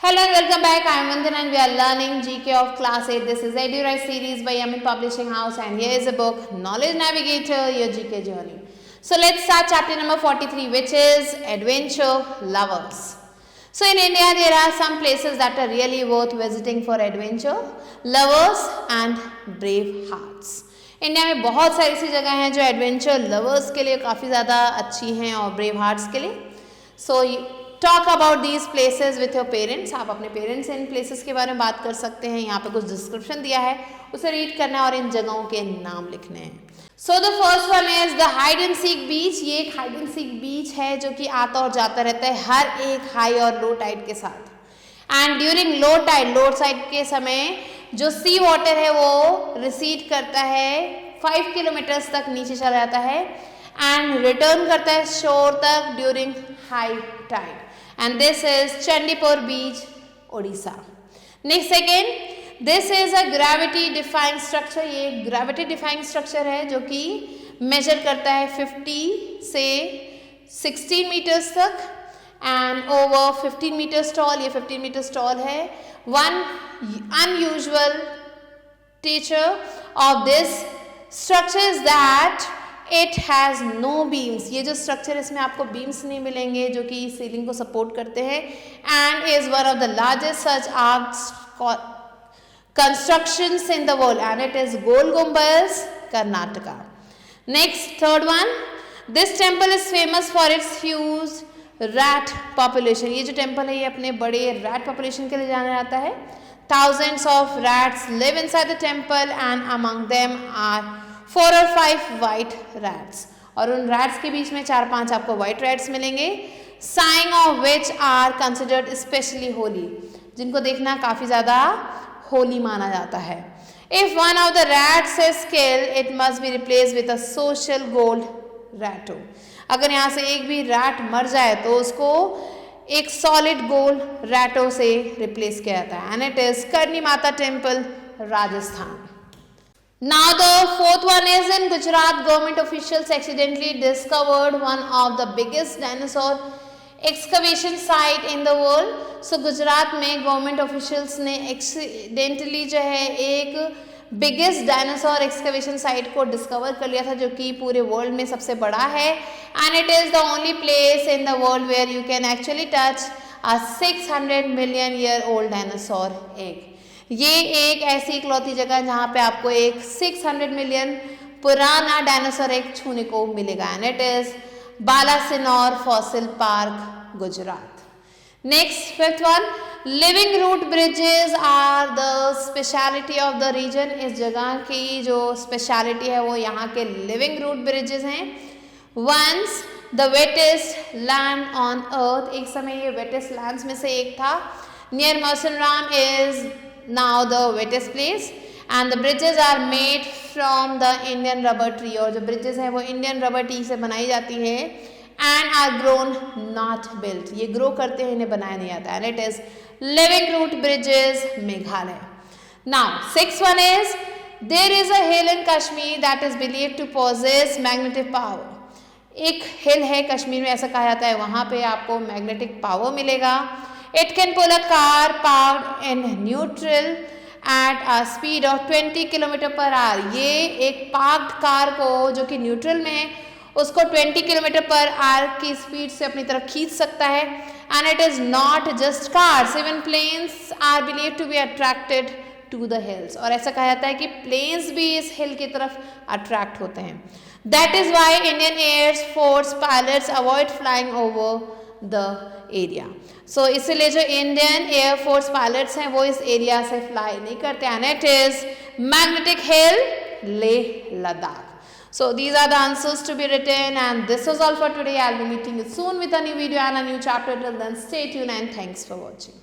Hello and welcome back. I am Vandana and we are learning GK of Class 8. This is EduRise series by Yamin Publishing House and here is a book, Knowledge Navigator, your GK journey. So let's start chapter number 43, which is Adventure Lovers. So in India there are some places that are really worth visiting for adventure lovers and brave hearts. India में बहुत सारी ऐसी जगह हैं जो adventure lovers के लिए काफ़ी ज़्यादा अच्छी हैं और ब्रेव हार्ट्स के लिए. So talk about these places with your parents. आप अपने पेरेंट्स से इन प्लेसेस के बारे में बात कर सकते हैं. यहाँ पे कुछ डिस्क्रिप्शन दिया है, उसे रीड करना है और इन जगहों के नाम लिखने हैं. So the first one is the hide and seek beach. ये एक हाइड एंड सीक बीच है जो कि आता और जाता रहता है हर एक हाई और लो टाइड के साथ. And during low tide, low tide के समय जो सी वाटर है वो रिसीड करता है 5 किलोमीटर्स तक नीचे चला जाता है एंड रिटर्न करता है शोर तक during high tide. And this is Chandipur beach, Orissa. Next second, this is a gravity defying structure. ये ग्रेविटी डिफाइंग स्ट्रक्चर है जो कि मेजर करता है 50 से 16 मीटर्स तक एंड ओवर 15 मीटर्स टॉल. ये 15 मीटर्स टॉल है. One unusual feature of this structure is that it has no beams. ये जो structure इसमें आपको beams नहीं मिलेंगे जो कि ceiling को support करते हैं and is one of the largest such arcs constructions in the world and it is Gol Gumbaz, Karnataka. Next, third one, this temple is famous for its huge rat population. ये जो temple है ये अपने बड़े rat population के लिए जाना जाता है. Thousands of rats live inside the temple and among them are 4 or 5 white rats. और उन रैट्स के बीच में 4-5 आपको white rats मिलेंगे. Sign of which are considered especially holy. जिनको देखना काफ़ी ज़्यादा होली माना जाता है. If one of the rats is killed, it must be replaced with a social gold ratto. अगर यहाँ से एक भी रैट मर जाए तो उसको एक सॉलिड गोल्ड रैटो से रिप्लेस किया जाता है. And it is Karni Mata temple, Rajasthan. Now the fourth one is in Gujarat. Government officials accidentally discovered one of the biggest dinosaur excavation site in the world. So Gujarat में गवर्नमेंट ऑफिशियल्स ने एक्सीडेंटली जो है एक biggest dinosaur excavation site को discover कर लिया था जो कि पूरे वर्ल्ड में सबसे बड़ा है. And it is the only place in the world where you can actually touch a 600 million year old dinosaur egg. ये एक ऐसी इकलौती जगह है जहाँ पे आपको एक 600 मिलियन पुराना डायनासोर एग छूने को मिलेगा. And it is Balasinor fossil park, Gujarat. Next, fifth one, living root bridges are the speciality of the region. इस जगह की जो स्पेशलिटी है वो यहाँ के लिविंग रूट ब्रिजेस हैं. Once the wettest land on earth. एक समय ये वेटेस्ट लैंड्स में से एक था. Near Mawsynram is now the wettest place and the bridges are made from the Indian rubber tree. और जो ब्रिजेस हैं वो इंडियन रबर ट्री से बनाई जाती है and are grown not built. ये ग्रो करते हैं, इन्हें बनाया नहीं आता. and it is living root bridges, Meghalaya. now sixth one is there is a hill in Kashmir that is believed to possess magnetic power. एक हिल है कश्मीर में, ऐसा कहा जाता है वहाँ पे आपको मैग्नेटिक पावर मिलेगा. it can pull a car parked in neutral at a speed of 20 km/h. ये एक पार्क्ड कार को जो कि न्यूट्रल में है उसको 20 km/h की स्पीड से अपनी तरफ खींच सकता है. And it is not just cars, even planes are believe to be attracted to the hills. और ऐसा कहा जाता है कि प्लेन्स भी इस हिल की तरफ अट्रैक्ट होते हैं. That is why Indian air force pilots avoid flying over the area. So इसीलिए जो इंडियन एयरफोर्स पायलट्स हैं वो इस एरिया से फ्लाई नहीं करते. And it is magnetic hill, Leh Ladakh. So these are the answers to be written and this was all for today. I'll be meeting you soon with a new video and a new chapter. Till then, stay tuned and thanks for watching.